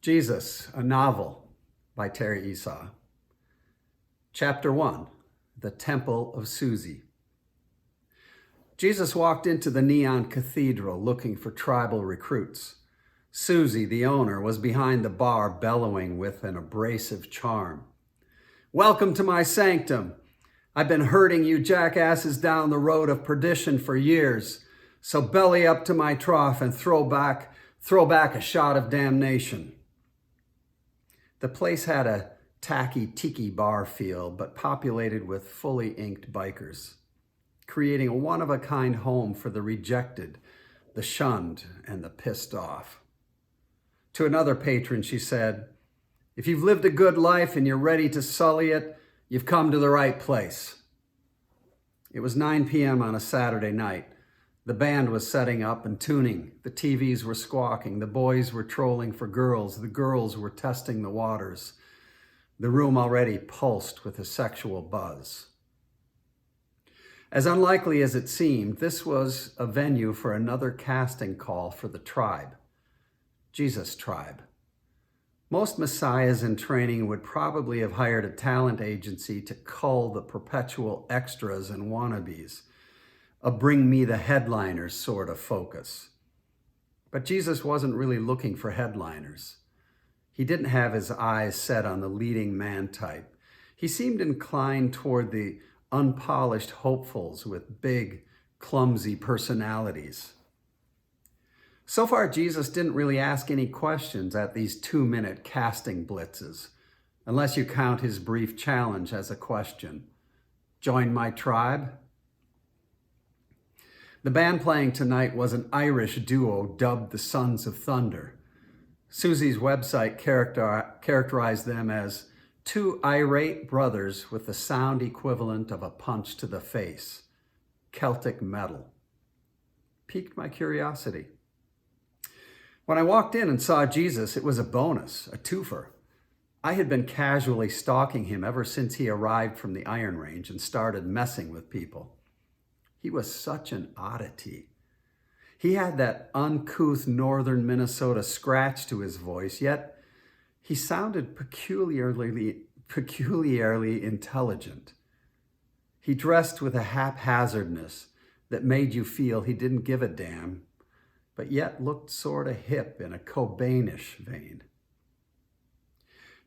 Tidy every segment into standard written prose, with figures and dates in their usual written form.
JE2US-A Novel by JE2US-A. Chapter 1, The Temple of Suzy. Jesus walked into the neon cathedral looking for tribal recruits. Suzy, the owner, was behind the bar bellowing with an abrasive charm. "Welcome to my sanctum. I've been herding you jackasses down the road of perdition for years, so belly up to my trough and throw back a shot of damnation." The place had a tacky tiki bar feel, but populated with fully inked bikers, creating a one-of-a-kind home for the rejected, the shunned, and the pissed off. To another patron, she said, "If you've lived a good life and you're ready to sully it, you've come to the right place." It was 9 p.m. on a Saturday night. The band was setting up and tuning. The TVs were squawking. The boys were trolling for girls. The girls were testing the waters. The room already pulsed with a sexual buzz. As unlikely as it seemed, this was a venue for another casting call for the tribe. Jesus' tribe. Most messiahs in training would probably have hired a talent agency to cull the perpetual extras and wannabes, a bring me the headliners sort of focus. But Jesus wasn't really looking for headliners. He didn't have his eyes set on the leading man type. He seemed inclined toward the unpolished hopefuls with big, clumsy personalities. So far, Jesus didn't really ask any questions at these 2-minute casting blitzes, unless you count his brief challenge as a question. "Join my tribe?" The band playing tonight was an Irish duo dubbed the Sons of Thunder. Suzy's website characterized them as two irate brothers with the sound equivalent of a punch to the face. Celtic metal. Piqued my curiosity. When I walked in and saw Jesus, it was a bonus, a twofer. I had been casually stalking him ever since he arrived from the Iron Range and started messing with people. He was such an oddity. He had that uncouth northern Minnesota scratch to his voice, yet he sounded peculiarly intelligent. He dressed with a haphazardness that made you feel he didn't give a damn, but yet looked sort of hip in a Cobainish vein.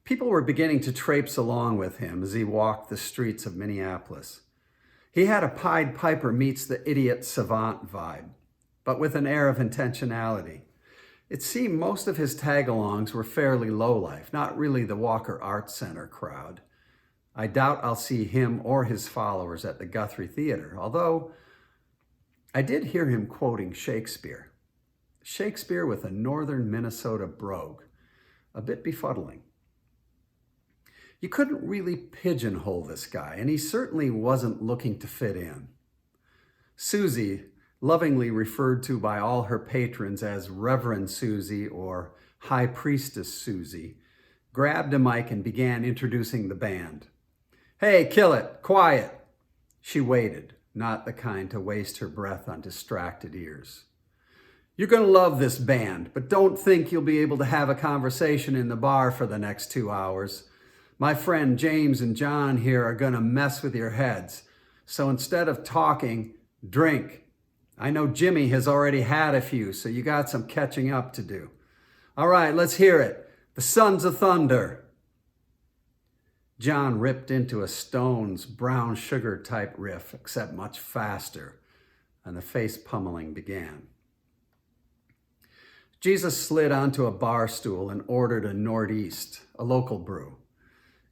People were beginning to traipse along with him as he walked the streets of Minneapolis. He had a Pied Piper meets the idiot savant vibe, but with an air of intentionality. It seemed most of his tag-alongs were fairly low-life, not really the Walker Arts Center crowd. I doubt I'll see him or his followers at the Guthrie Theater, although I did hear him quoting Shakespeare. Shakespeare with a northern Minnesota brogue, a bit befuddling. You couldn't really pigeonhole this guy, and he certainly wasn't looking to fit in. Suzy, lovingly referred to by all her patrons as Reverend Suzy or High Priestess Suzy, grabbed a mic and began introducing the band. "Hey, kill it, quiet." She waited, not the kind to waste her breath on distracted ears. "You're gonna love this band, but don't think you'll be able to have a conversation in the bar for the next 2 hours. My friend James and John here are gonna mess with your heads. So instead of talking, drink. I know Jimmy has already had a few, so you got some catching up to do. All right, let's hear it. The Sons of Thunder." John ripped into a Stones brown sugar type riff, except much faster, and the face pummeling began. Jesus slid onto a bar stool and ordered a Northeast, a local brew.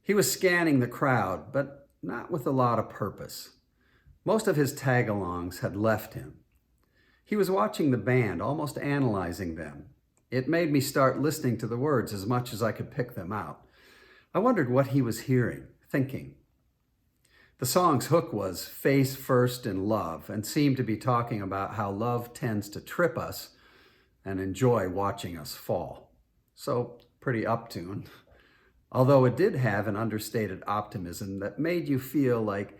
He was scanning the crowd, but not with a lot of purpose. Most of his tag-alongs had left him. He was watching the band, almost analyzing them. It made me start listening to the words as much as I could pick them out. I wondered what he was hearing, thinking. The song's hook was "face first in love" and seemed to be talking about how love tends to trip us and enjoy watching us fall. So, pretty uptune. Although it did have an understated optimism that made you feel like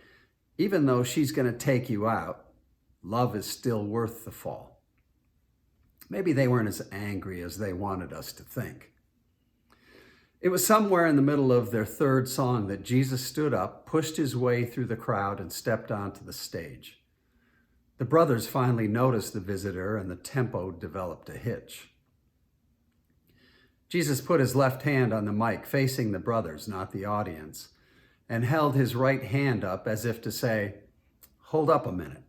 even though she's going to take you out, love is still worth the fall. Maybe they weren't as angry as they wanted us to think. It was somewhere in the middle of their third song that Jesus stood up, pushed his way through the crowd, and stepped onto the stage. The brothers finally noticed the visitor, and the tempo developed a hitch. Jesus put his left hand on the mic, facing the brothers, not the audience, and held his right hand up as if to say, "Hold up a minute."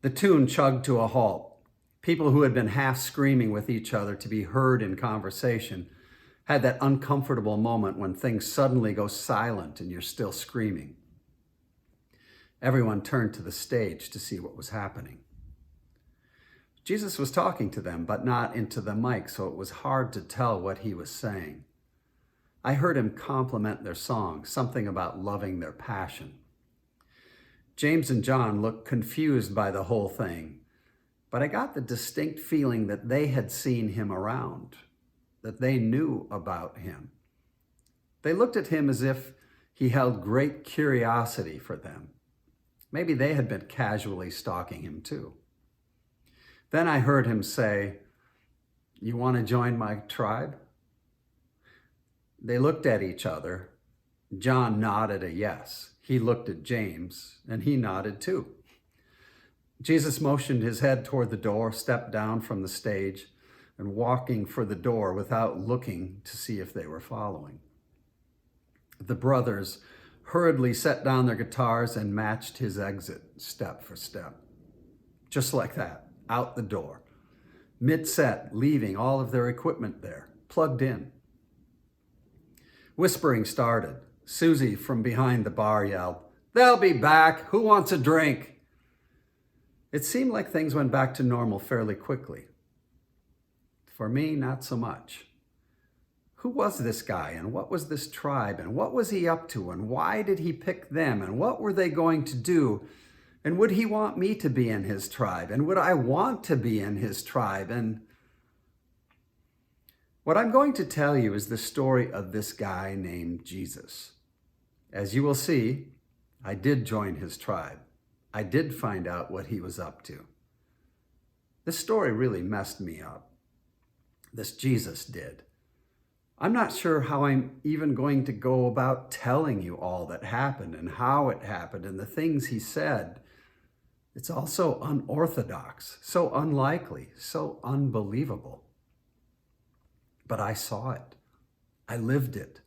The tune chugged to a halt. People who had been half screaming with each other to be heard in conversation had that uncomfortable moment when things suddenly go silent and you're still screaming. Everyone turned to the stage to see what was happening. Jesus was talking to them, but not into the mic, so it was hard to tell what he was saying. I heard him compliment their song, something about loving their passion. James and John looked confused by the whole thing, but I got the distinct feeling that they had seen him around, that they knew about him. They looked at him as if he held great curiosity for them. Maybe they had been casually stalking him too. Then I heard him say, "You want to join my tribe?" They looked at each other. John nodded a yes. He looked at James, and he nodded too. Jesus motioned his head toward the door, stepped down from the stage, and walking for the door without looking to see if they were following. The brothers hurriedly set down their guitars and matched his exit step for step. Just like that, out the door. Mid-set, leaving all of their equipment there, plugged in. Whispering started. Suzy from behind the bar yelled, "They'll be back. Who wants a drink?" It seemed like things went back to normal fairly quickly. For me, not so much. Who was this guy, and what was this tribe, and what was he up to, and why did he pick them, and what were they going to do, and would he want me to be in his tribe, and would I want to be in his tribe? And what I'm going to tell you is the story of this guy named Jesus. As you will see, I did join his tribe. I did find out what he was up to. This story really messed me up. This Jesus did. I'm not sure how I'm even going to go about telling you all that happened and how it happened and the things he said. It's all so unorthodox, so unlikely, so unbelievable. But I saw it. I lived it.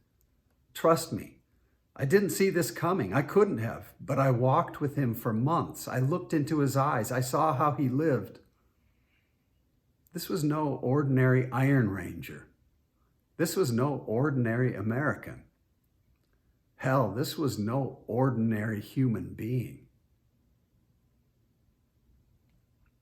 Trust me, I didn't see this coming. I couldn't have, but I walked with him for months. I looked into his eyes. I saw how he lived. This was no ordinary Iron Ranger. This was no ordinary American. Hell, this was no ordinary human being.